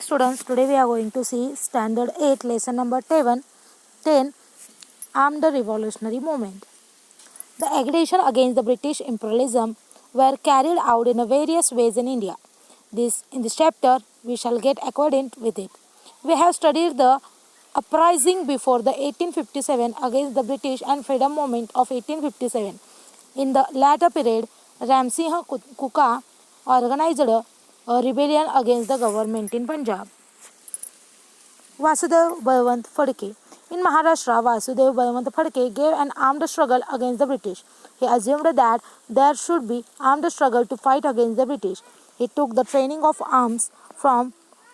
students, today we are going to see Standard 8 lesson number 10 Armed Revolutionary Movement. The aggression against the British imperialism were carried out in various ways in India. In this chapter we shall get acquainted with it. We have studied the uprising before the 1857 against the British and freedom movement of 1857. In the latter period, Ramsingh Kuka organized a rebellion against the government in Punjab. Vasudev Balwant Phadke. In Maharashtra, Vasudev Balwant Phadke gave an armed struggle against the British. He assumed that there should be armed struggle to fight against the British. He took the training of arms from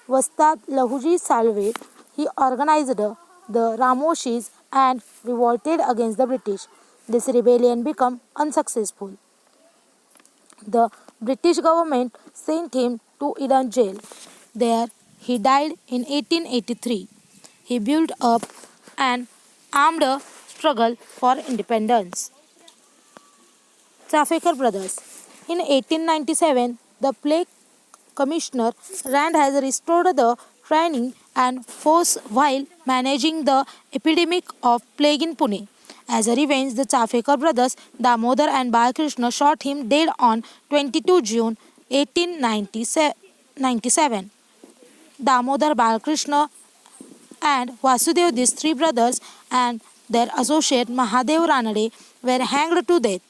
Vastad Lahuji Salve. He organized the Ramoshis and revolted against the British. This rebellion became unsuccessful. The British government sent him to Eden jail. There he died in 1883. He built up an armed struggle for independence. Chafekar brothers. In 1897, the Plague Commissioner Rand has restored the training and force while managing the epidemic of plague in Pune. As a revenge, the Chafekar brothers Damodar and Balakrishna shot him dead on 22 June 1897. Damodar, Balakrishna and Vasudev, these three brothers, and their associate Mahadev Ranade were hanged to death.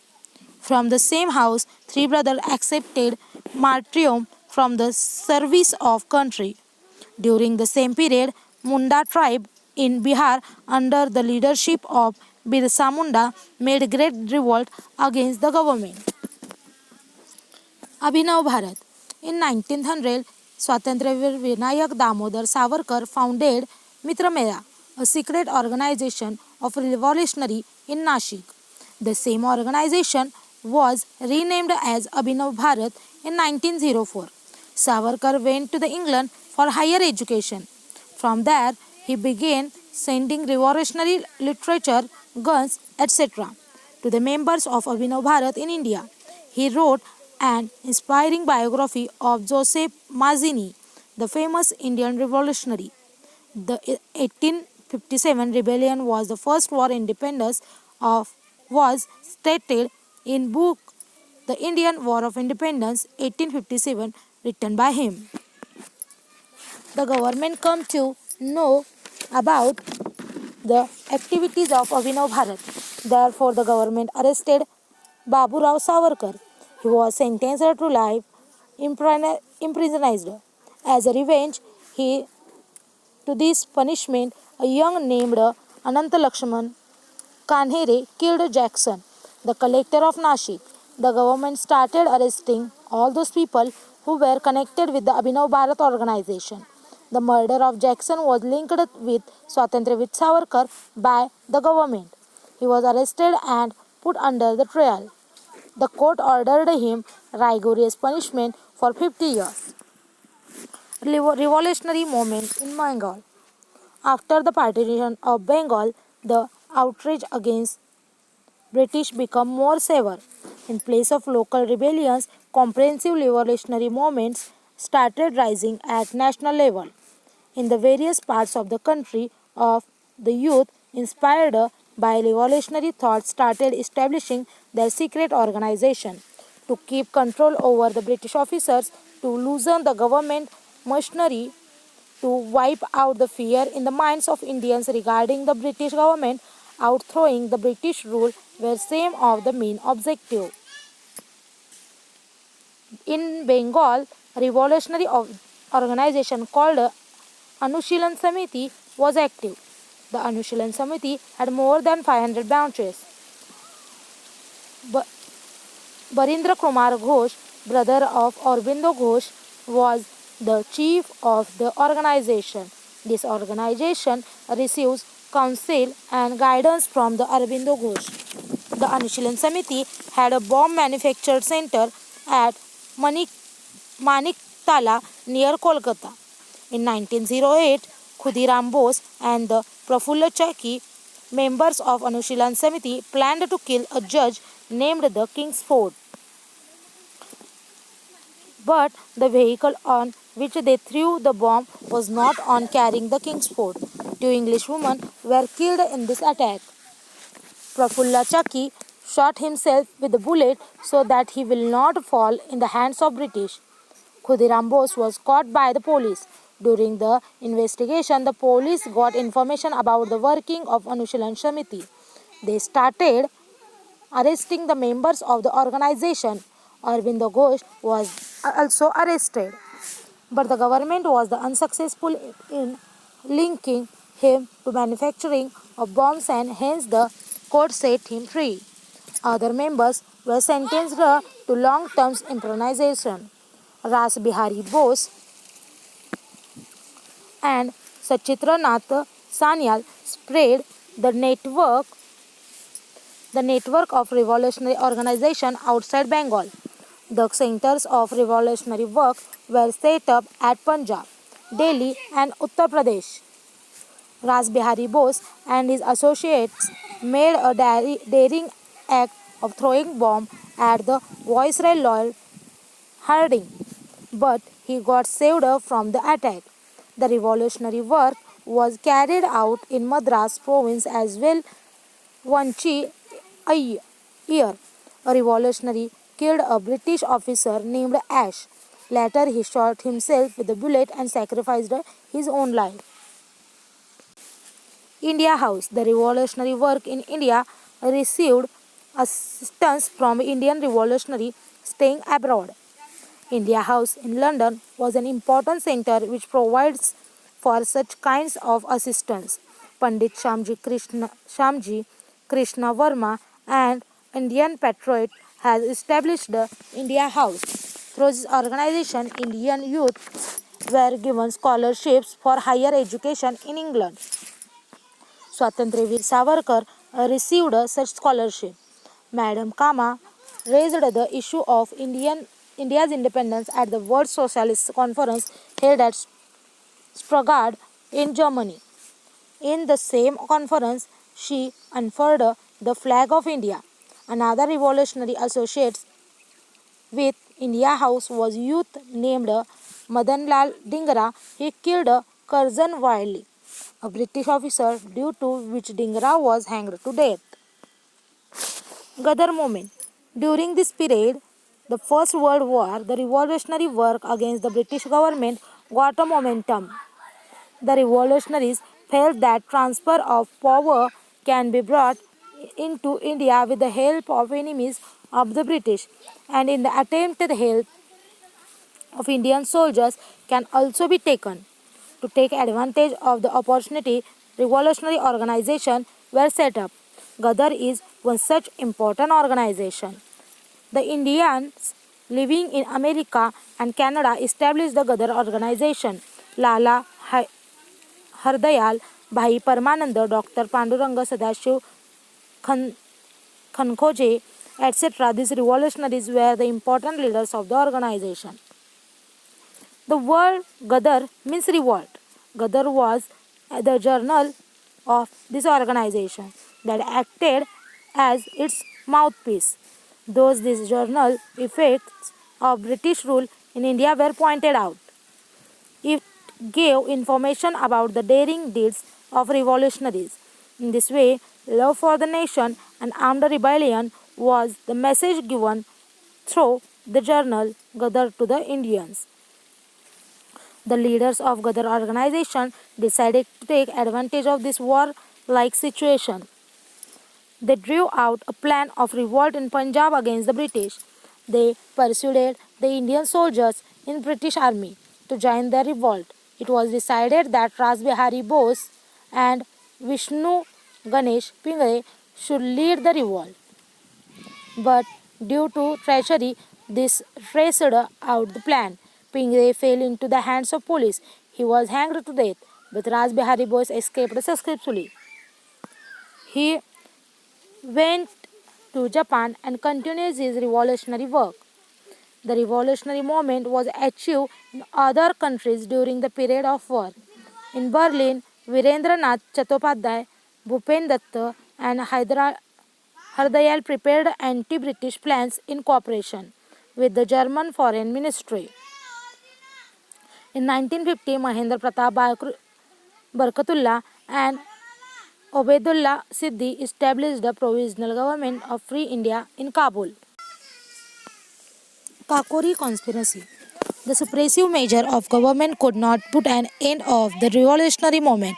From the same house, three brothers accepted martyrdom from the service of country. During the same period, Munda tribe in Bihar under the leadership of Birsa Munda made great revolt against the government. Abhinav Bharat. In 1900, Swatantraveer Vinayak Damodar Savarkar founded Mitra Mela, a secret organization of revolutionary in Nashik. The same organization was renamed as Abhinav Bharat in 1904. Savarkar went to England for higher education. From there, he began sending revolutionary literature, guns, etc. to the members of Abhinav Bharat in India. He wrote an inspiring biography of Joseph Mazzini, the famous Indian revolutionary. The 1857 rebellion was the first war independence was stated in book The Indian War of Independence 1857 written by him. The government come to know about the activities of Abhinav Bharat. Therefore, the government arrested Babu Rao Savarkar. He was sentenced to life imprisoned. As a revenge, to this punishment, a young named Ananta Lakshman Kanhere killed Jackson, the collector of Nashik. The government started arresting all those people who were connected with the Abhinav Bharat organization. The murder of Jackson was linked with Swatantraveer Savarkar by the government. He was arrested and put under the trial. The court ordered him rigorous punishment for 50 years. Revolutionary movement in Bengal. After the partition of Bengal, the outrage against British became more severe. In place of local rebellions, comprehensive revolutionary movements started rising at national level. In the various parts of the country, the youth, inspired by revolutionary thought, started establishing their secret organization to keep control over the British officers, to loosen the government machinery, to wipe out the fear in the minds of Indians regarding the British government. Outthrowing the British rule were some of the main objectives. In Bengal, a revolutionary organization called Anushilan Samiti was active. The Anushilan Samiti had more than 500 branches. Barindra Kumar Ghosh, brother of Aurobindo Ghosh, was the chief of the organization. This organization receives counsel and guidance from the Aurobindo Ghosh. The Anushilan Samiti had a bomb manufacture center at Maniktala near Kolkata. In 1908, Khudiram Bose and the Prafulla Chaki, members of Anushilan Samiti, planned to kill a judge named the Kingsford. But the vehicle on which they threw the bomb was not on carrying the king's fort. Two English women were killed in this attack. Prafulla Chaki shot himself with a bullet so that he will not fall in the hands of British. Khudiram Bose was caught by the police. During the investigation, the police got information about the working of Anushilan Samiti. They started arresting the members of the organization. Arvind Ghosh was also arrested, but the government was unsuccessful in linking him to manufacturing of bombs and hence the court set him free. Other members were sentenced to long-term imprisonment. Ras Bihari Bose and Sachitra Nath Sanyal spread the network of revolutionary organization outside Bengal. The centers of revolutionary work were set up at Punjab, Delhi, and Uttar Pradesh. Ras Bihari Bose and his associates made a daring act of throwing bomb at the Viceroy Lord Harding, but he got saved from the attack. The revolutionary work was carried out in Madras province as well. Vanchi a year, a revolutionary killed a British officer named Ash. Later, he shot himself with a bullet and sacrificed his own life. India House. The revolutionary work in India received assistance from Indian revolutionary staying abroad. India House in London was an important center which provides for such kinds of assistance. Pandit Shamji Krishna Verma, an Indian patriot, has established the India House. Through this organization, Indian youths were given scholarships for higher education in England. Swatantraveer Savarkar received such scholarship. Madam Kama raised the issue of India's independence at the World Socialist Conference held at Stuttgart in Germany. In the same conference, she unfurled the flag of India. Another revolutionary associate with India House was youth named Madan Lal Dhingra. He killed Curzon Wiley, a British officer, due to which Dhingra was hanged to death. Ghadar movement. During this period, the First World War, the revolutionary work against the British government got a momentum. The revolutionaries felt that transfer of power can be brought into India with the help of enemies of the British, and in the attempt the help of Indian soldiers can also be taken. To take advantage of the opportunity, revolutionary organizations were set up. Ghadar is one such important organization. The Indians living in America and Canada established the Ghadar organization. Lala Hardayal, Bhai Paramanand, Dr. Panduranga Sadashiv Khankhoje, etc. These revolutionaries were the important leaders of the organization. The word Ghadar means revolt. Ghadar was the journal of this organization that acted as its mouthpiece. Thus, this journal effects of British rule in India were pointed out. It gave information about the daring deeds of revolutionaries. In this way, love for the nation and armed rebellion was the message given through the journal Ghadar to the Indians. The leaders of Ghadar organization decided to take advantage of this war-like situation. They drew out a plan of revolt in Punjab against the British. They persuaded the Indian soldiers in British army to join their revolt. It was decided that Ras Bihari Bose and Vishnu Ganesh Pingre should lead the revolt. But due to treachery, this traced out the plan. Pingre fell into the hands of police. He was hanged to death, but Ras Bihari Bose escaped successfully. He went to Japan and continued his revolutionary work. The revolutionary movement was achieved in other countries during the period of war. In Berlin, Virendranath Chattopadhyay, Bhupen Datta, and Hardayal prepared anti-British plans in cooperation with the German Foreign Ministry. In 1950, Mahendra Pratap Barkatullah and Obaidullah Siddi established the Provisional Government of Free India in Kabul. Kakori conspiracy. The suppressive measure of government could not put an end of the revolutionary movement.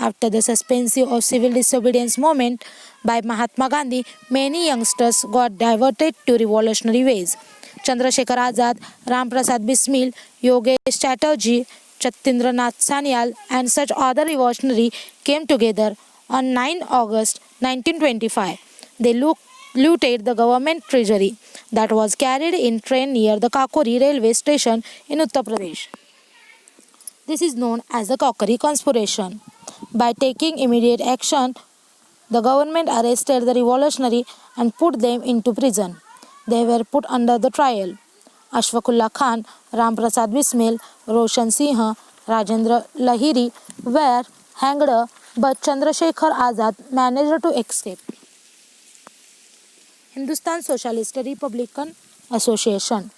After the suspension of civil disobedience movement by Mahatma Gandhi, many youngsters got diverted to revolutionary ways. Chandrasekhar Azad, Ram Prasad Bismil, Yogesh Chatterjee, Chattindranath Sanyal, and such other revolutionaries came together on 9 August 1925. They looted the government treasury that was carried in train near the Kakori railway station in Uttar Pradesh. This is known as the Kakori conspiration. By taking immediate action, the government arrested the revolutionary and put them into prison. They were put under the trial. Ashfaqullah Khan, Ram Prasad Bismil, Roshan Singh, Rajendra Lahiri were hanged, but Chandrasekhar Azad managed to escape. Hindustan Socialist Republican Association.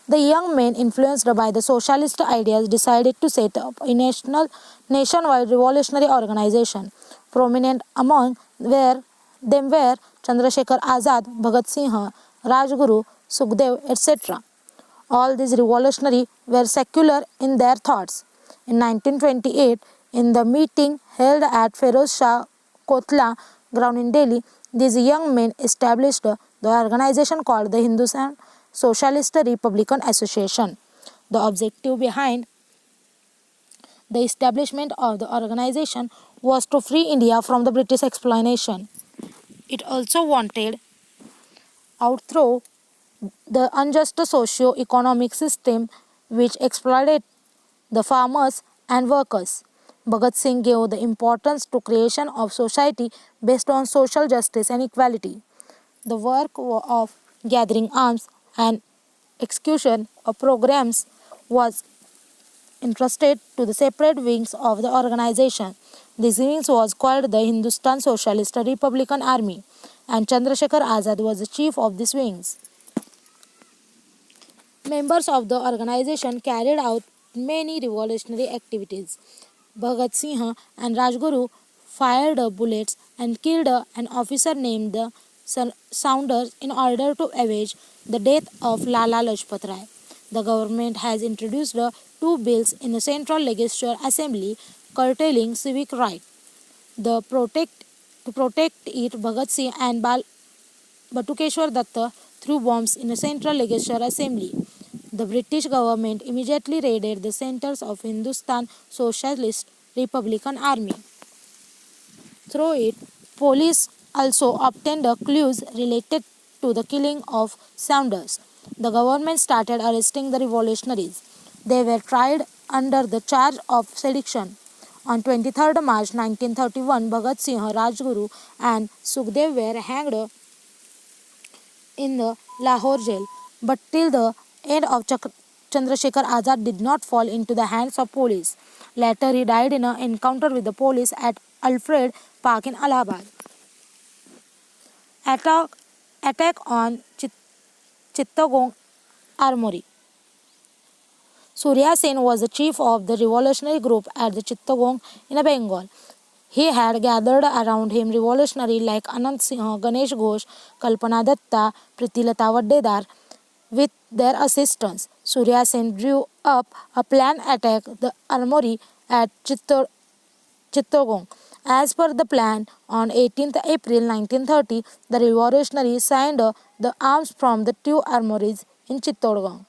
The young men, influenced by the socialist ideas, decided to set up a nationwide revolutionary organization. Prominent among them were Chandrasekhar Azad, Bhagat Singh, Rajguru, Sukhdev, etc. All these revolutionaries were secular in their thoughts. In 1928, in the meeting held at Feroz Shah Kotla ground in Delhi, these young men established the organization called the Hindustan Socialist Republican Association. The objective behind the establishment of the organization was to free India from the British exploitation. It also wanted outthrow the unjust socio-economic system which exploited the farmers and workers. Bhagat Singh gave the importance to creation of society based on social justice and equality. The work of gathering arms and execution of programs was entrusted to the separate wings of the organization. These wings was called the Hindustan Socialist Republican Army, and Chandrasekhar Azad was the chief of these wings. Members of the organization carried out many revolutionary activities. Bhagat Singh and Rajguru fired bullets and killed an officer named the Saunders in order to avenge the death of Lala Lajpat Rai. The government has introduced two bills in the Central Legislature Assembly curtailing civic rights. To protect it, Bhagat Singh and Batukeshwar Datta threw bombs in the Central Legislature Assembly. The British government immediately raided the centers of Hindustan Socialist Republican Army. Through it, police also obtained clues related to the killing of Saunders. The government started arresting the revolutionaries. They were tried under the charge of sedition. On 23rd March 1931, Bhagat Singh, Rajguru, and Sukhdev were hanged in the Lahore jail, but till the end of Chandrasekhar Azad did not fall into the hands of police. Later, he died in an encounter with the police at Alfred Park in Allahabad. Attack on Chittagong Armory. Surya Sen was the chief of the revolutionary group at the Chittagong in Bengal. He had gathered around him revolutionaries like Anand Singh, Ganesh Ghosh, Kalpana Datta, Pritilata Vaddedar. With their assistance, Surya Sen drew up a plan to attack the armory at Chittagong. As per the plan, on 18th April 1930, the revolutionaries signed the arms from the two armories in Chittagong.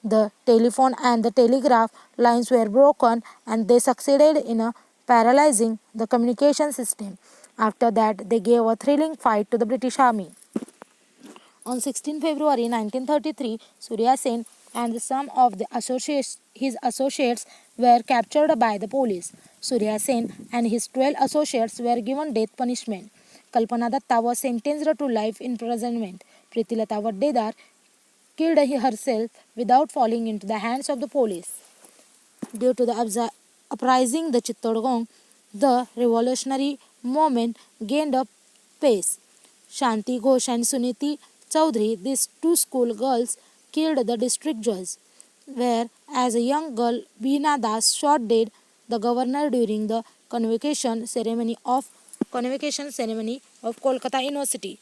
The telephone and the telegraph lines were broken and they succeeded in paralyzing the communication system. After that, they gave a thrilling fight to the British Army. On 16 February 1933, Surya Sen and some of his associates were captured by the police. Surya Sen and his 12 associates were given death punishment. Kalpana Datta was sentenced to life imprisonment. Pritilata Vaddedar killed herself without falling into the hands of the police. Due to the uprising the Chittagong, the revolutionary movement gained a pace. Shanti Ghosh and Suniti Chaudhary, these two school girls, killed the district judge. where, as a young girl, Beena Das shot dead the governor during the convocation ceremony of Kolkata University.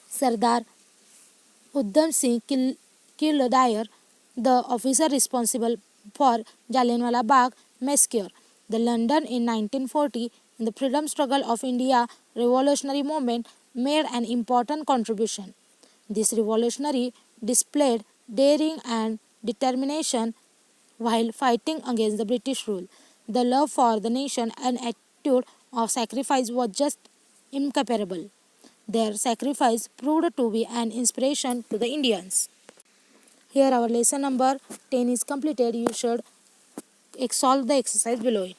Sardar Udham Singh killed Dyer, the officer responsible for Jallianwala Bagh massacre. The London in 1940, in the freedom struggle of India revolutionary movement, made an important contribution. This revolutionary displayed daring and determination while fighting against the British rule. The love for the nation and attitude of sacrifice was just incomparable. Their sacrifice proved to be an inspiration to the Indians. Here our lesson number 10 is completed. You should solve the exercise below it.